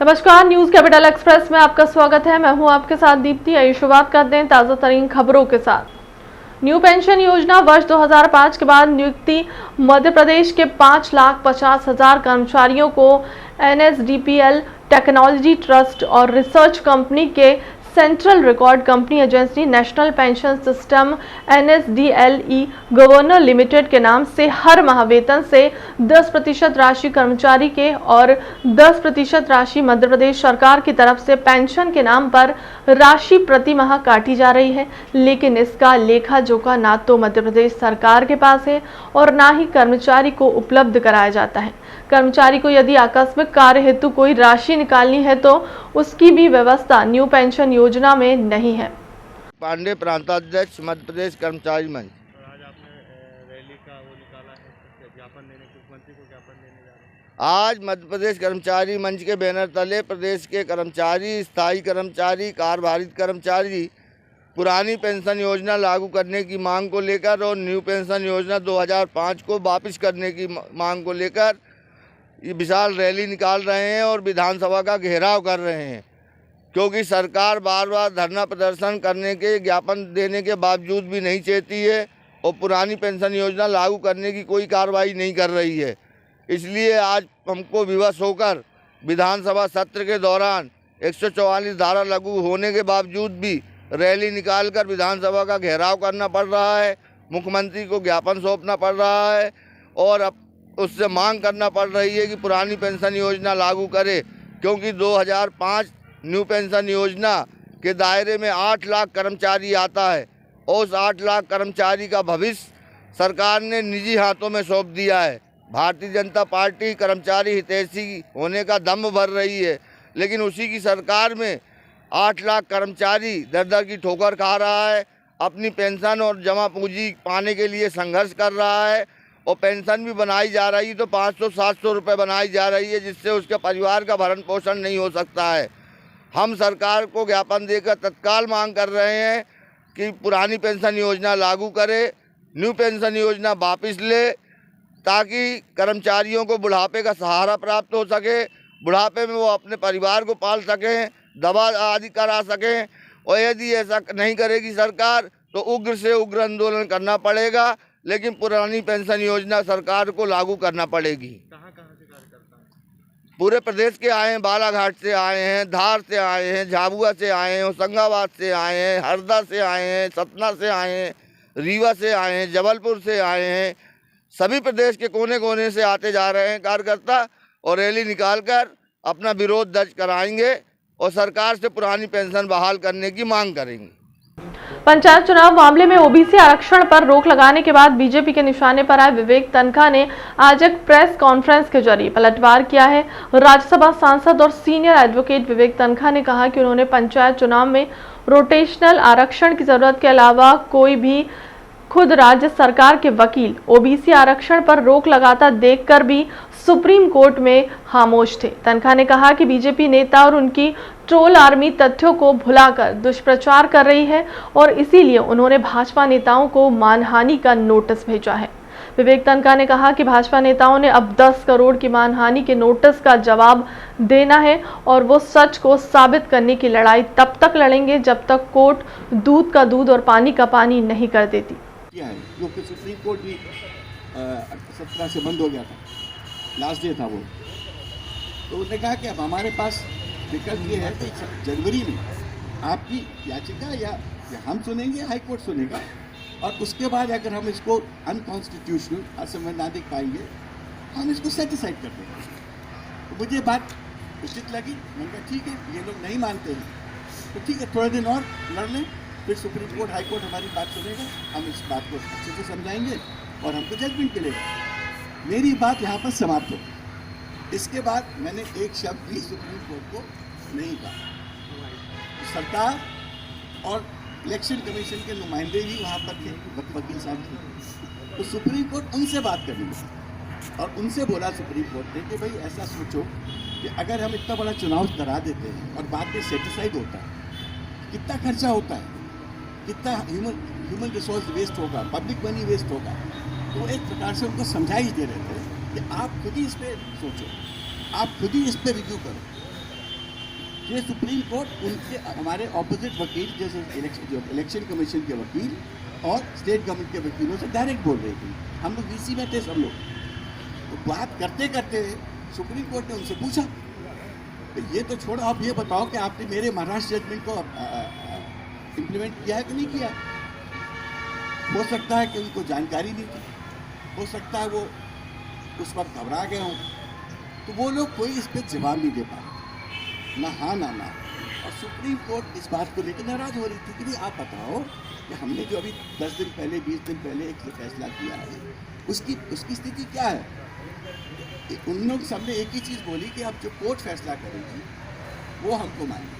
नमस्कार, news capital express में आपका स्वागत है। मैं हूं आपके साथ दीप्ति। आइए शुरुआत करते हैं ताजा तरीन खबरों के साथ। न्यू पेंशन योजना वर्ष 2005 के बाद नियुक्ति। मध्य प्रदेश के 5,50,000 कर्मचारियों को NSDPL टेक्नोलॉजी ट्रस्ट और रिसर्च कंपनी के central record company agency national pension system NSDLE governor limited के नाम से हर माह वेतन से 10% राशि कर्मचारी के और 10% राशि मध्य प्रदेश सरकार की तरफ से पेंशन के नाम पर राशि प्रति माह काटी जा रही है। लेकिन इसका लेखा जोखा ना तो मध्य प्रदेश सरकार के पास है और ना ही कर्मचारी को उपलब्ध कराया जाता है। कर्मचारी को यदि आकस्मिक कार्य हेतु कोई राशि निकालनी है तो उसकी भी व्यवस्था न्यू पेंशन योजना में नहीं है। पांडे, प्रांताध्यक्ष, मध्य प्रदेश कर्मचारी मंच। आज आपने रैली का वो निकाला है, ज्ञापन देने, मुख्यमंत्री को ज्ञापन देने जा रहे हैं। आज मध्य प्रदेश कर्मचारी मंच के बैनर तले प्रदेश के कर्मचारी, स्थायी कर्मचारी, कार्यभारित कर्मचारी पुरानी पेंशन योजना लागू करने की मांग को लेकर और न्यू पेंशन योजना 2005 को वापस करने की मांग को लेकर ये विशाल रैली निकाल रहे हैं और विधानसभा का घेराव कर रहे हैं, क्योंकि सरकार बार बार धरना प्रदर्शन करने के, ज्ञापन देने के बावजूद भी नहीं चेती है और पुरानी पेंशन योजना लागू करने की कोई कार्रवाई नहीं कर रही है। इसलिए आज हमको विवश होकर विधानसभा सत्र के दौरान 144 धारा लागू होने के बावजूद भी रैली निकालकर विधानसभा का घेराव करना पड़ रहा है, मुख्यमंत्री को ज्ञापन सौंपना पड़ रहा है और अब उससे मांग करना पड़ रही है कि पुरानी पेंशन योजना लागू करे, क्योंकि 2005 न्यू पेंशन योजना के दायरे में 8 लाख कर्मचारी आता है और उस 8 लाख कर्मचारी का भविष्य सरकार ने निजी हाथों में सौंप दिया है। भारतीय जनता पार्टी कर्मचारी हितैषी होने का दम भर रही है, लेकिन उसी की सरकार में 8 लाख कर्मचारी दर दर की ठोकर खा रहा है, अपनी पेंशन और जमा पूंजी पाने के लिए संघर्ष कर रहा है और पेंशन भी बनाई जा रही है तो 500-700 रुपये बनाई जा रही है, जिससे उसके परिवार का भरण पोषण नहीं हो सकता है। हम सरकार को ज्ञापन देकर तत्काल मांग कर रहे हैं कि पुरानी पेंशन योजना लागू करे, न्यू पेंशन योजना वापस ले, ताकि कर्मचारियों को बुढ़ापे का सहारा प्राप्त हो सके, बुढ़ापे में वो अपने परिवार को पाल सकें, दवा आदि करा सकें। और यदि ऐसा नहीं करेगी सरकार तो उग्र से उग्र आंदोलन करना पड़ेगा, लेकिन पुरानी पेंशन योजना सरकार को लागू करना पड़ेगी। कहाँ से कार्यकर्ता हैं? पूरे प्रदेश के आए हैं, बालाघाट से आए हैं, धार से आए हैं, झाबुआ से आए हैं, होशंगाबाद से आए हैं, हरदा से आए हैं, सतना से आए हैं, रीवा से आए हैं, जबलपुर से आए हैं। सभी प्रदेश के कोने कोने से आते जा रहे हैं कार्यकर्ता और रैली निकालकर अपना विरोध दर्ज कराएंगे और सरकार से पुरानी पेंशन बहाल करने की मांग करेंगे। पंचायत चुनाव मामले में ओबीसी आरक्षण पर रोक लगाने के बाद बीजेपी के निशाने पर आए विवेक तन्खा ने आज एक प्रेस कॉन्फ्रेंस के जरिए पलटवार किया है। राज्यसभा सांसद और सीनियर एडवोकेट विवेक तन्खा ने कहा कि उन्होंने पंचायत चुनाव में रोटेशनल आरक्षण की जरूरत के अलावा कोई भी खुद राज्य सरकार के वकील ओबीसी आरक्षण पर रोक लगाता देखकर भी सुप्रीम कोर्ट में खामोश थे। तन्खा ने कहा कि बीजेपी नेता और उनकी ट्रोल आर्मी तथ्यों को भुलाकर दुष्प्रचार कर रही है और इसीलिए उन्होंने भाजपा नेताओं को मानहानि का नोटिस भेजा है। विवेक तन्खा ने कहा कि भाजपा नेताओं ने अब 10 करोड़ की मानहानि के नोटिस का जवाब देना है और वो सच को साबित करने की लड़ाई तब तक लड़ेंगे जब तक कोर्ट दूध का दूध और पानी का पानी नहीं कर देती। क्योंकि सुप्रीम कोर्ट भी 17 से बंद हो गया था, लास्ट डे था वो, तो उन्होंने कहा कि अब हमारे पास विकल्प ये है कि जनवरी में आपकी याचिका या हम सुनेंगे, हाई कोर्ट सुनेगा और उसके बाद अगर हम इसको अनकॉन्स्टिट्यूशनल, असंवैधानिक पाएंगे, हम इसको सेटिसाइड कर देंगे। तो मुझे बात उचित लगी, मैंने कहा ठीक है, ये लोग नहीं मानते हैं तो ठीक है, थोड़े दिन और लड़ लें, फिर सुप्रीम कोर्ट, हाई कोर्ट हमारी बात सुनेगा, हम इस बात को अच्छे से समझाएंगे और हमको जजमेंट मिलेगा। मेरी बात यहाँ पर समाप्त हो। इसके बाद मैंने एक शब्द भी सुप्रीम कोर्ट को नहीं कहा। सरकार और इलेक्शन कमीशन के नुमाइंदे भी वहाँ पर थे, वकील साहब थे, तो सुप्रीम कोर्ट उनसे बात करनी थी और उनसे बोला सुप्रीम कोर्ट ने कि भाई ऐसा सोचो कि अगर हम इतना बड़ा चुनाव करा देते हैं और बाद में सेटिसाइड होता है, कितना खर्चा होता है, कितना ह्यूमन रिसोर्स वेस्ट होगा, पब्लिक मनी वेस्ट होगा। तो एक प्रकार से उनको समझा ही दे रहे थे कि आप खुद ही इस पर सोचो, आप खुद ही इस पर रिव्यू करो। ये सुप्रीम कोर्ट उनके हमारे ऑपोजिट वकील जैसे इलेक्शन कमीशन के वकील और स्टेट गवर्नमेंट के वकीलों से डायरेक्ट बोल रही थी। हम लोग वीसी में थे सब लोग, तो बात करते करते सुप्रीम कोर्ट ने उनसे पूछा, तो ये तो छोड़ो, आप ये बताओ कि आपने मेरे महाराष्ट्र जजमेंट को इम्प्लीमेंट किया है कि नहीं किया। हो सकता है कि उनको जानकारी नहीं थी, हो सकता है वो उस वक्त घबरा गए हों, तो वो लोग कोई इस पर जवाब नहीं दे पाए, ना हाँ ना ना। और सुप्रीम कोर्ट इस बात को लेकर नाराज हो रही थी कि भाई आप बताओ कि हमने जो अभी 10 दिन पहले 20 दिन पहले एक फैसला किया है उसकी स्थिति क्या है। उन लोग सबने एक ही चीज़ बोली कि अब जो कोर्ट फैसला करेगी वो हमको मानेगी।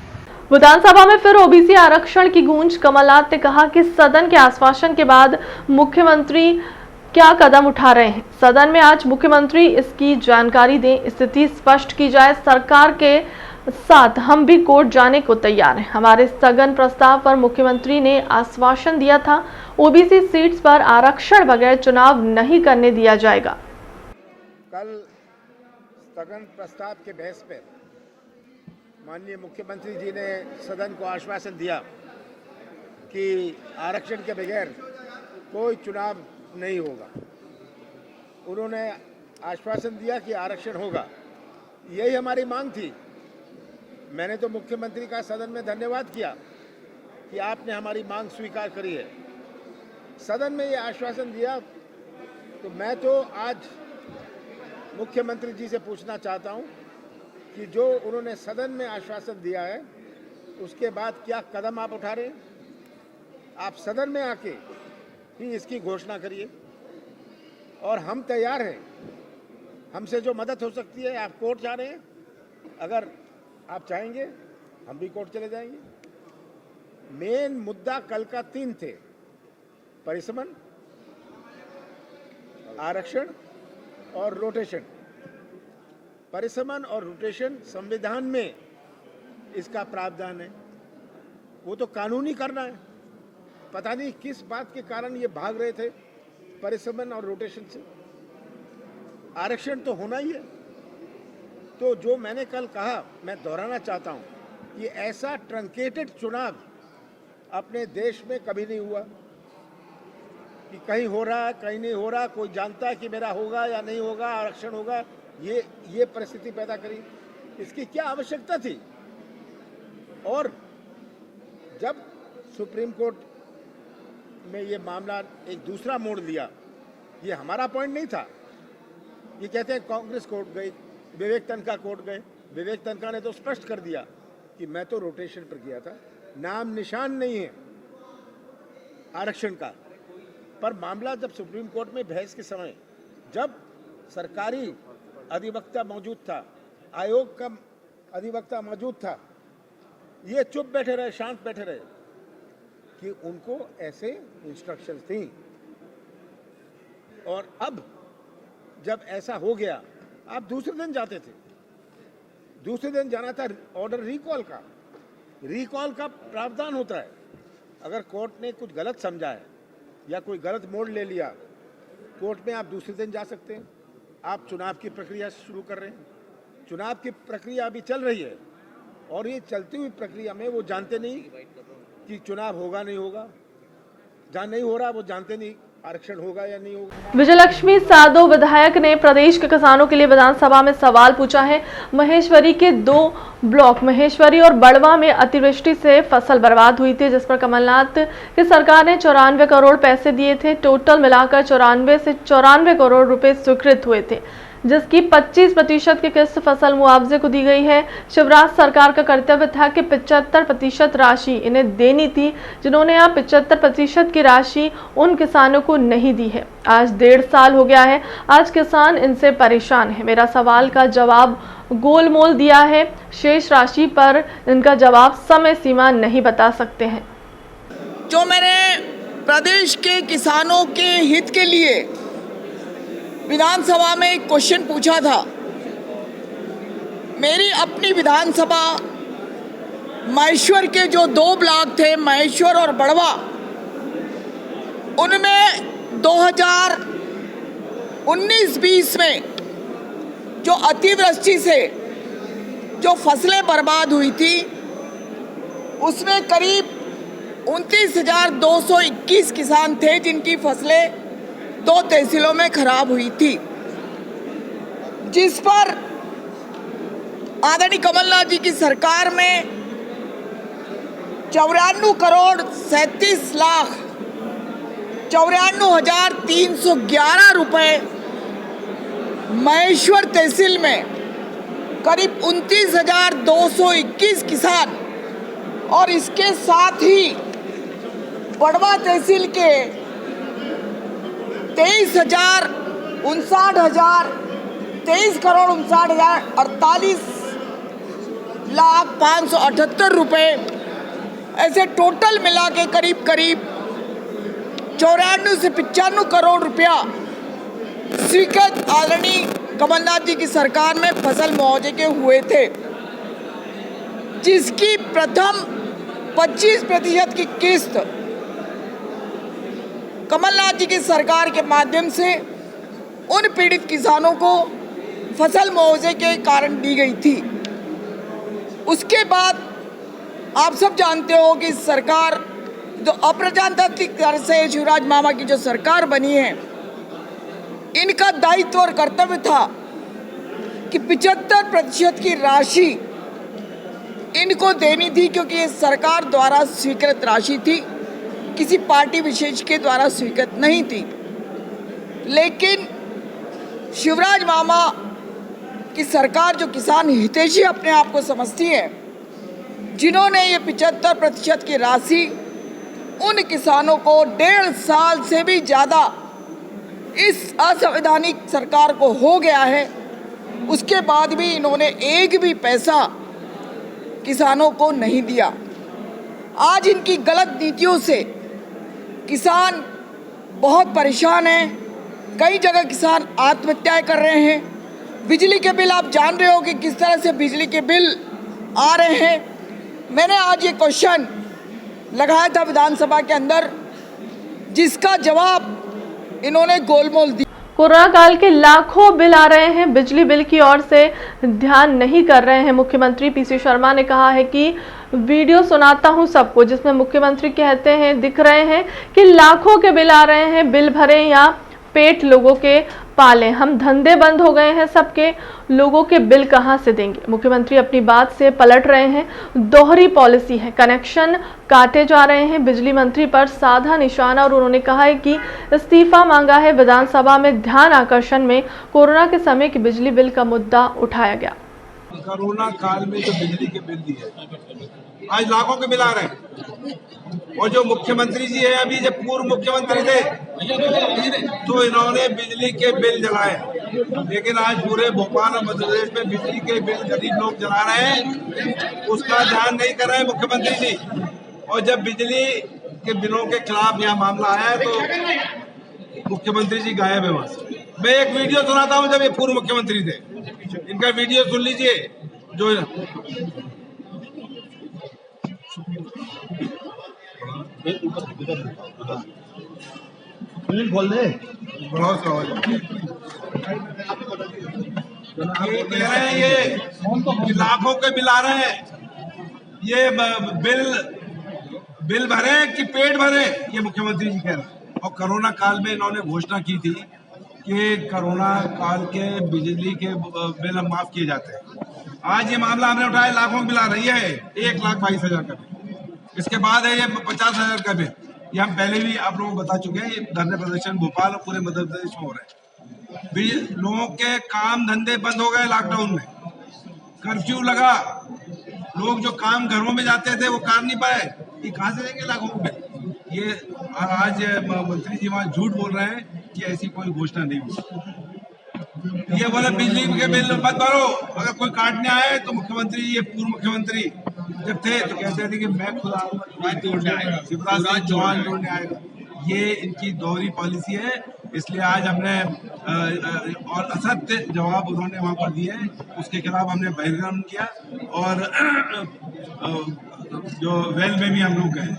विधानसभा में फिर ओबीसी आरक्षण की गूंज। कमलनाथ ने कहा कि सदन के आश्वासन के बाद मुख्यमंत्री क्या कदम उठा रहे हैं। सदन में आज मुख्यमंत्री इसकी जानकारी दें, स्थिति स्पष्ट की जाए। सरकार के साथ हम भी कोर्ट जाने को तैयार हैं। हमारे स्थगन प्रस्ताव पर मुख्यमंत्री ने आश्वासन दिया था, ओबीसी सीट्स पर आरक्षण बगैर चुनाव नहीं करने दिया जाएगा। कल स्थगन प्रस्ताव के बहस पर माननीय मुख्यमंत्री जी ने सदन को आश्वासन दिया कि आरक्षण के बगैर कोई चुनाव नहीं होगा। उन्होंने आश्वासन दिया कि आरक्षण होगा, यही हमारी मांग थी। मैंने तो मुख्यमंत्री का सदन में धन्यवाद किया कि आपने हमारी मांग स्वीकार करी है। सदन में ये आश्वासन दिया, तो मैं तो आज मुख्यमंत्री जी से पूछना चाहता हूं कि जो उन्होंने सदन में आश्वासन दिया है उसके बाद क्या कदम आप उठा रहे हैं। आप सदन में आके ही इसकी घोषणा करिए और हम तैयार हैं। हमसे जो मदद हो सकती है, आप कोर्ट जा रहे हैं, अगर आप चाहेंगे हम भी कोर्ट चले जाएंगे। मेन मुद्दा कल का 3 थे, परिसमन, आरक्षण और रोटेशन। परिसमन और रोटेशन संविधान में इसका प्रावधान है, वो तो कानूनी करना है। पता नहीं किस बात के कारण ये भाग रहे थे परिसमन और रोटेशन से। आरक्षण तो होना ही है। तो जो मैंने कल कहा, मैं दोहराना चाहता हूं कि ऐसा ट्रंकेटेड चुनाव अपने देश में कभी नहीं हुआ कि कहीं हो रहा है कहीं नहीं हो रहा, कोई जानता है कि मेरा होगा या नहीं होगा, आरक्षण होगा। ये परिस्थिति पैदा करी, इसकी क्या आवश्यकता थी। और जब सुप्रीम कोर्ट में ये मामला एक दूसरा मोड़ लिया, ये हमारा पॉइंट नहीं था। ये कहते हैं कांग्रेस कोर्ट गई, विवेक तनखा कोर्ट गए। विवेक तनखा ने तो स्पष्ट कर दिया कि मैं तो रोटेशन पर गया था, नाम निशान नहीं है आरक्षण का। पर मामला जब सुप्रीम कोर्ट में बहस के समय जब सरकारी अधिवक्ता मौजूद था, आयोग का अधिवक्ता मौजूद था, ये चुप बैठे रहे, शांत बैठे रहे कि उनको ऐसे इंस्ट्रक्शंस थी। और अब जब ऐसा हो गया, आप दूसरे दिन जाते थे, दूसरे दिन जाना था ऑर्डर रिकॉल का। रिकॉल का प्रावधान होता है, अगर कोर्ट ने कुछ गलत समझा है या कोई गलत मोड़ ले लिया, कोर्ट में आप दूसरे दिन जा सकते हैं। आप चुनाव की प्रक्रिया शुरू कर रहे हैं, चुनाव की प्रक्रिया अभी चल रही है और ये चलती हुई प्रक्रिया में वो जानते नहीं कि चुनाव होगा नहीं होगा, जहाँ नहीं हो रहा वो जानते नहीं आरक्षण होगा या नहीं होगा। विजयलक्ष्मी साधो विधायक ने प्रदेश के किसानों के लिए विधानसभा में सवाल पूछा है। महेश्वरी के 2 ब्लॉक महेश्वरी और बड़वा में अतिवृष्टि से फसल बर्बाद हुई थी, जिस पर कमलनाथ की सरकार ने 94 करोड़ पैसे दिए थे। टोटल मिलाकर 94 से 94 करोड़ रुपए स्वीकृत हुए थे, जिसकी 25% की किस्त फसल मुआवजे को दी गई है। शिवराज सरकार का कर्तव्य था कि 75% राशि इन्हें देनी थी, जिन्होंने यहाँ 75% की राशि उन किसानों को नहीं दी है। आज 1.5 साल हो गया है, आज किसान इनसे परेशान है। मेरा सवाल का जवाब गोलमोल दिया है, शेष राशि पर इनका जवाब समय सीमा नहीं बता सकते हैं। जो मैंने प्रदेश के किसानों के हित के लिए विधानसभा में एक क्वेश्चन पूछा था, मेरी अपनी विधानसभा महेश्वर के जो 2 ब्लॉक थे, महेश्वर और बड़वा, उनमें 2019-20 में जो अतिवृष्टि से जो फसलें बर्बाद हुई थी उसमें करीब 29,221 किसान थे जिनकी फसलें 2 तहसीलों में खराब हुई थी, जिस पर आदरणीय कमलनाथ जी की सरकार में 94,94,311 रुपए महेश्वर तहसील में करीब 29,221 किसान और इसके साथ ही बड़वा तहसील के 23,59,578 रुपए, ऐसे टोटल मिला के करीब 94 से 95 करोड़ रुपया स्वीकृत आदरणीय कमलनाथ जी की सरकार में फसल मुआवजे के हुए थे, जिसकी प्रथम 25% की किस्त कमलनाथ जी की सरकार के माध्यम से उन पीड़ित किसानों को फसल मुआवजे के कारण दी गई थी। उसके बाद आप सब जानते हो कि सरकार जो अप्रजातांत्रिक तरह से शिवराज मामा की जो सरकार बनी है, इनका दायित्व और कर्तव्य था कि 75% की राशि इनको देनी थी, क्योंकि ये सरकार द्वारा स्वीकृत राशि थी, किसी पार्टी विशेष के द्वारा स्वीकृत नहीं थी। लेकिन शिवराज मामा की सरकार जो किसान हितैषी अपने आप को समझती है, जिन्होंने ये 75% की राशि उन किसानों को 1.5 साल से भी ज़्यादा इस असंवैधानिक सरकार को हो गया है, उसके बाद भी इन्होंने एक भी पैसा किसानों को नहीं दिया। आज इनकी गलत नीतियों से किसान बहुत परेशान हैं। कई जगह किसान आत्महत्याएं कर रहे हैं। बिजली के बिल आप जान रहे हो कि किस तरह से बिजली के बिल आ रहे हैं। मैंने आज ये क्वेश्चन लगाया था विधानसभा के अंदर, जिसका जवाब इन्होंने गोलमोल दिया। कोरोना काल के लाखों बिल आ रहे हैं, बिजली बिल की ओर से ध्यान नहीं कर रहे हैं। मुख्यमंत्री पीसी शर्मा ने कहा है कि वीडियो सुनाता हूं सबको, जिसमें मुख्यमंत्री कहते हैं, दिख रहे हैं कि लाखों के बिल आ रहे हैं, बिल भरें या पेट लोगों के पालें। हम धंधे बंद हो गए हैं सबके, लोगों के बिल कहां से देंगे। मुख्यमंत्री अपनी बात से पलट रहे हैं। दोहरी पॉलिसी है, कनेक्शन काटे जा रहे हैं। बिजली मंत्री पर साधा निशाना और उन्होंने कहा है कि इस्तीफा मांगा है। विधानसभा में ध्यान आकर्षण में कोरोना के समय के बिजली बिल का मुद्दा उठाया गया। कोरोना काल में जो बिजली के बिल दिए, आज लाखों के बिल आ रहे हैं। और जो मुख्यमंत्री जी है, अभी जब पूर्व मुख्यमंत्री थे तो इन्होंने बिजली के बिल जलाए, लेकिन आज पूरे भोपाल और मध्य प्रदेश में बिजली के बिल गरीब लोग जला रहे हैं, उसका ध्यान नहीं कर रहे हैं मुख्यमंत्री जी। और जब बिजली के बिलों के खिलाफ यह मामला आया तो मुख्यमंत्री जी गायब है वहां से। मैं एक वीडियो सुनाता हूं, जब ये पूर्व मुख्यमंत्री थे, इनका वीडियो सुन लीजिए। जो बोल दे, ये कह रहे हैं ये लाखों के बिल आ रहे हैं, ये बिल भरे कि पेट भरे, ये मुख्यमंत्री जी कह रहे हैं। और कोरोना काल में इन्होंने घोषणा की थी कि कोरोना काल के बिजली के बिल हम माफ किए जाते हैं। आज ये मामला हमने उठाया, लाखों बिल आ रही है, 1,22,000 का बिल। इसके बाद है ये 50,000 का बिल। ये हम पहले भी आप लोगों को बता चुके हैं। ये धरने प्रदर्शन भोपाल और पूरे मध्य प्रदेश में हो रहे हैं। लोगों के काम धंधे बंद हो गए, लॉकडाउन में कर्फ्यू लगा, लोग जो काम घरों में जाते थे वो कर नहीं पाए, ये कहाँ से देंगे लाखों को बिल। ये आज मंत्री जी वहां झूठ बोल रहे हैं कि ऐसी कोई घोषणा नहीं हुई। ये बोले बिजली के बिल मत भरो, अगर कोई काटने आए तो मुख्यमंत्री, ये पूर्व मुख्यमंत्री जब थे तो कहते थे कि मैं खुद शिवराज सिंह चौहान जोड़ने आएगा। ये इनकी दोहरी पॉलिसी है, इसलिए आज हमने और असत्य जवाब उन्होंने वहां पर दिए, उसके खिलाफ हमने बहिर्गमन किया। और जो वेल में भी हम लोग गए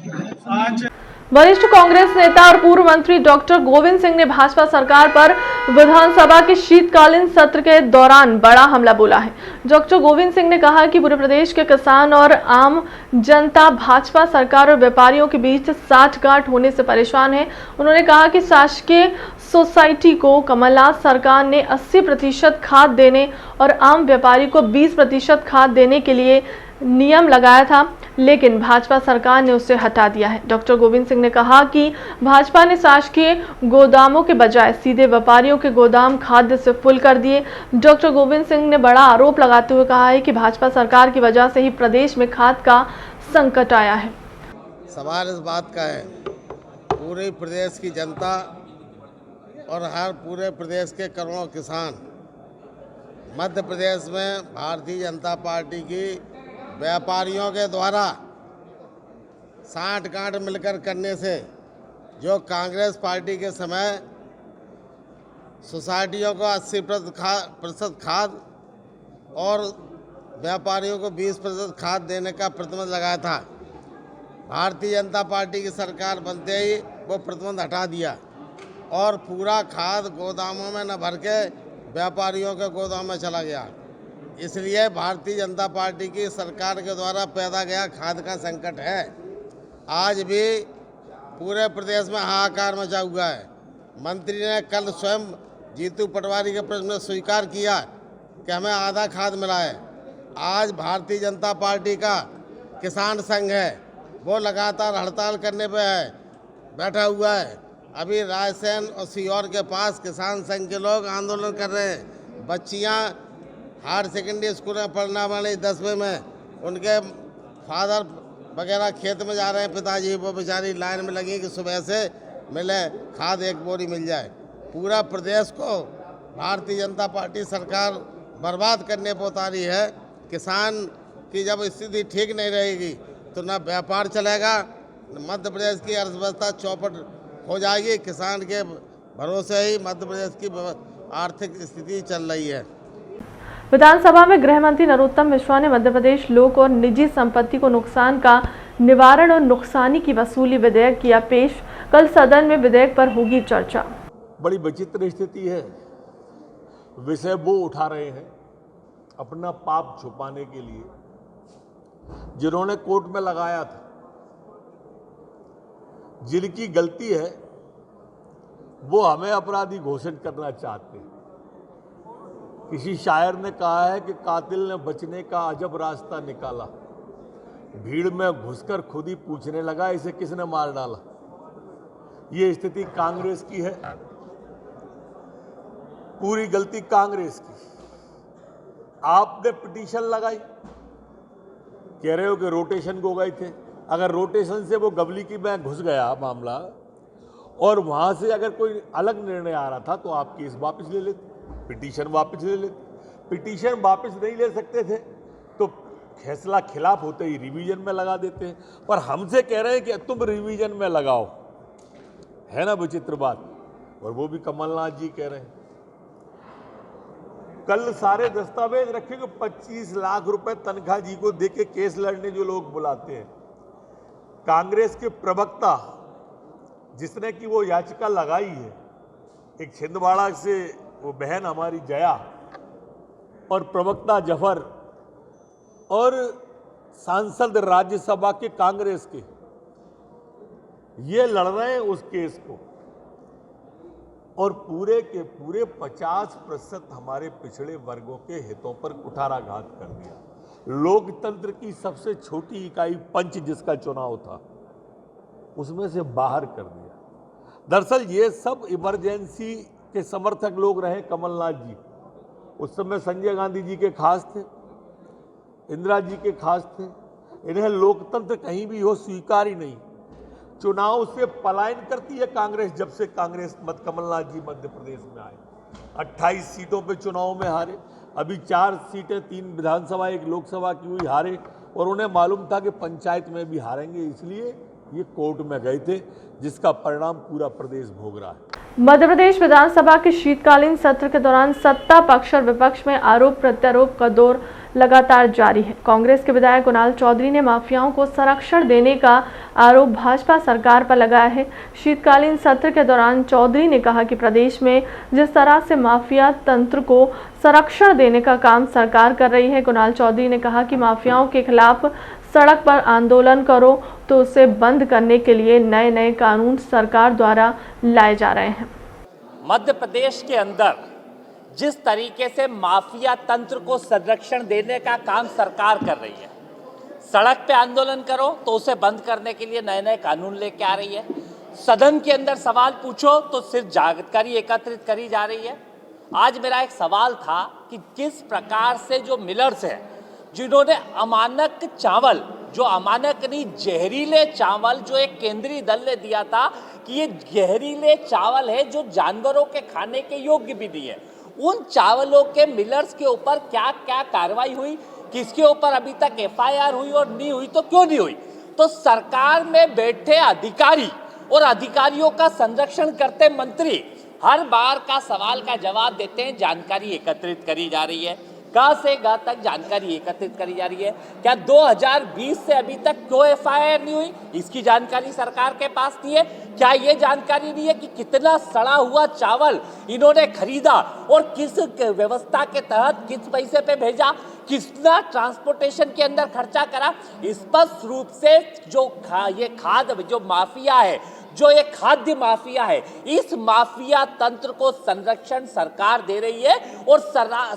आज। वरिष्ठ कांग्रेस नेता और पूर्व मंत्री डॉक्टर गोविंद सिंह ने भाजपा सरकार पर विधानसभा के शीतकालीन सत्र के दौरान बड़ा हमला बोला है। डॉक्टर गोविंद सिंह ने कहा कि पूरे प्रदेश के किसान और आम जनता भाजपा सरकार और व्यापारियों के बीच साठगांठ होने से परेशान है। उन्होंने कहा कि शासकीय सोसाइटी को कमलनाथ सरकार ने 80% खाद देने और आम व्यापारी को 20% खाद देने के लिए नियम लगाया था, लेकिन भाजपा सरकार ने उसे हटा दिया है। डॉक्टर गोविंद सिंह ने कहा कि भाजपा ने शासकीय गोदामों के बजाय सीधे व्यापारियों के गोदाम खाद्य से फुल कर दिए। डॉक्टर गोविंद सिंह ने बड़ा आरोप लगाते हुए कहा है कि भाजपा सरकार की वजह से ही प्रदेश में खाद का संकट आया है। सवाल इस बात का है, पूरे प्रदेश की जनता और हर पूरे प्रदेश के करोड़ों किसान मध्य प्रदेश में भारतीय जनता पार्टी की व्यापारियों के द्वारा साठगांठ मिलकर करने से जो कांग्रेस पार्टी के समय सोसाइटियों को 80% खाद और व्यापारियों को 20% खाद देने का प्रतिबंध लगाया था, भारतीय जनता पार्टी की सरकार बनते ही वो प्रतिबंध हटा दिया और पूरा खाद गोदामों में न भर के व्यापारियों के गोदाम में चला गया। इसलिए भारतीय जनता पार्टी की सरकार के द्वारा पैदा गया खाद का संकट है। आज भी पूरे प्रदेश में हाहाकार मचा हुआ है। मंत्री ने कल स्वयं जीतू पटवारी के प्रश्न में स्वीकार किया कि हमें आधा खाद मिला है। आज भारतीय जनता पार्टी का किसान संघ है, वो लगातार हड़ताल करने पे है, बैठा हुआ है। अभी रायसेन और सीहोर के पास किसान संघ के लोग आंदोलन कर रहे हैं। बच्चियां हायर सेकेंडरी स्कूल में पढ़ना वाली 10वीं में, उनके फादर वगैरह खेत में जा रहे हैं, पिताजी वो बेचारी लाइन में लगी कि सुबह से मिले खाद एक बोरी मिल जाए। पूरा प्रदेश को भारतीय जनता पार्टी सरकार बर्बाद करने पर उतारी है। किसान की जब स्थिति ठीक नहीं रहेगी तो ना व्यापार चलेगा, मध्य प्रदेश की अर्थव्यवस्था चौपट हो जाएगी। किसान के भरोसे ही मध्य प्रदेश की आर्थिक स्थिति चल रही है। विधानसभा में गृह मंत्री नरोत्तम मिश्रा ने मध्य प्रदेश लोक और निजी संपत्ति को नुकसान का निवारण और नुकसानी की वसूली विधेयक किया पेश। कल सदन में विधेयक पर होगी चर्चा। बड़ी विचित्र स्थिति है। विषय वो उठा रहे हैं अपना पाप छुपाने के लिए जिन्होंने कोर्ट में लगाया था, जिनकी गलती है वो हमें अपराधी घोषित करना चाहते हैं। किसी शायर ने कहा है कि कातिल ने बचने का अजब रास्ता निकाला, भीड़ में घुसकर खुद ही पूछने लगा इसे किसने मार डाला। ये स्थिति कांग्रेस की है, पूरी गलती कांग्रेस की। आपने पिटीशन लगाई, कह रहे हो कि रोटेशन को गए थे। अगर रोटेशन से वो गबलिकी में घुस गया मामला और वहां से अगर कोई अलग निर्णय आ रहा था तो आप केस वापस ले लेते, पिटीशन वापस ले लेते। पिटीशन वापस नहीं ले सकते थे तो फैसला खिलाफ होते ही रिवीजन में लगा देते हैं, पर हमसे कह रहे हैं कि तुम रिवीजन में लगाओ। है ना विचित्र बात। और वो भी कमलनाथ जी कह रहे हैं। कल सारे दस्तावेज रखेंगे, 25 लाख रुपए तनख्वाह जी को देके केस लड़ने जो लोग बुलाते हैं। कांग्रेस के प्रवक्ता जिसने कि वो याचिका लगाई है, एक छिंदवाड़ा से वो बहन हमारी जया और प्रवक्ता जफर और सांसद राज्यसभा के कांग्रेस के, ये लड़ रहे हैं उस केस को और पूरे के पूरे 50% हमारे पिछड़े वर्गों के हितों पर कुठाराघात कर दिया। लोकतंत्र की सबसे छोटी इकाई पंच जिसका चुनाव था उसमें से बाहर कर दिया। दरअसल ये सब इमरजेंसी के समर्थक लोग रहे। कमलनाथ जी उस समय संजय गांधी जी के खास थे, इंदिरा जी के खास थे। इन्हें लोकतंत्र कहीं भी हो स्वीकार ही नहीं। चुनाव से पलायन करती है कांग्रेस जब से कमलनाथ जी मध्य प्रदेश में आए। 28 सीटों पे चुनाव में हारे, अभी 4 सीटें 3 विधानसभा 1 लोकसभा की हुई हारे और उन्हें मालूम था कि पंचायत में भी हारेंगे, इसलिए ये कोर्ट में गए थे जिसका परिणाम पूरा प्रदेश भोग रहा है। मध्य प्रदेश विधानसभा के शीतकालीन सत्र के दौरान सत्ता पक्ष और विपक्ष में आरोप प्रत्यारोप का दौर लगातार जारी है। कांग्रेस के विधायक कुणाल चौधरी ने माफियाओं को संरक्षण देने का आरोप भाजपा सरकार पर लगाया है। शीतकालीन सत्र के दौरान चौधरी ने कहा कि प्रदेश में जिस तरह से माफिया तंत्र को संरक्षण देने का काम सरकार कर रही है। कुणाल चौधरी ने कहा कि माफियाओं के खिलाफ सड़क पर आंदोलन करो तो उसे बंद करने के लिए नए नए कानून सरकार द्वारा लाए जा रहे हैं। मध्य प्रदेश के अंदर जिस तरीके से माफिया तंत्र को संरक्षण देने का काम सरकार कर रही है, सड़क पे आंदोलन करो तो उसे बंद करने के लिए नए नए कानून लेके आ रही है, सदन के अंदर सवाल पूछो तो सिर्फ जानकारी एकत्रित करी जा रही है। आज मेरा एक सवाल था कि किस प्रकार से जो मिलर्स हैं जिन्होंने अमानक चावल, जो अमानक नहीं जहरीले चावल जो एक केंद्रीय दल ने दिया था कि ये जहरीले चावल है जो जानवरों के खाने के योग्य भी नहीं है, उन चावलों के मिलर्स के ऊपर क्या क्या कार्रवाई हुई, किसके ऊपर अभी तक एफआईआर हुई और नहीं हुई तो क्यों नहीं हुई? तो सरकार में बैठे अधिकारी और अधिकारियों का संरक्षण करते मंत्री हर बार का सवाल का जवाब देते हैं, जानकारी एकत्रित करी जा रही है। कहाँ से कहाँ तक जानकारी एकत्रित करी जा रही है? क्या 2020 से अभी तक क्यों एफआईआर नहीं हुई, इसकी जानकारी सरकार के पास नहीं है? क्या ये जानकारी नहीं है कि कितना सड़ा हुआ चावल इन्होंने खरीदा और किस व्यवस्था के तहत किस पैसे पे भेजा, कितना ट्रांसपोर्टेशन के अंदर खर्चा करा? स्पष्ट रूप से ये खाद्य जो माफिया है, जो ये खाद्य माफिया है, इस माफिया तंत्र को संरक्षण सरकार दे रही है और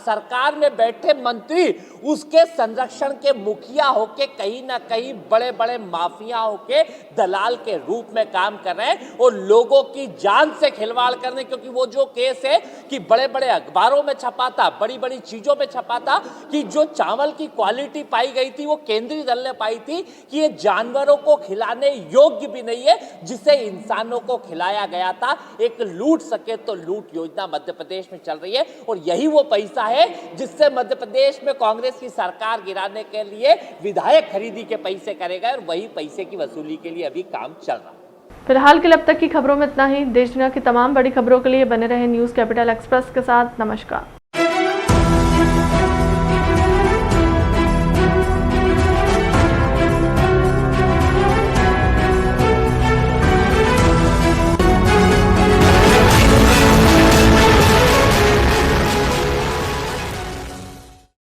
सरकार में बैठे मंत्री उसके संरक्षण के मुखिया होके कहीं ना कहीं बड़े बड़े माफिया होके दलाल के रूप में काम कर रहे हैं और लोगों की जान से खिलवाड़ करने। क्योंकि वो जो केस है कि बड़े बड़े अखबारों में छपा था, बड़ी बड़ी चीजों में छपा था कि जो चावल की क्वालिटी पाई गई थी वो केंद्रीय दल ने पाई थी कि ये जानवरों को खिलाने योग्य भी नहीं है, जिसे इंसानों को खिलाया गया था। एक लूट सके तो लूट योजना मध्य प्रदेश में चल रही है और यही वो पैसा है जिससे मध्य प्रदेश में कांग्रेस की सरकार गिराने के लिए विधायक खरीदी के पैसे करेगा और वही पैसे की वसूली के लिए अभी काम चल रहा है। फिलहाल के लिए अब तक की खबरों में इतना ही। देश दुनिया की तमाम बड़ी खबरों के लिए बने रहे न्यूज़ कैपिटल एक्सप्रेस के साथ। नमस्कार।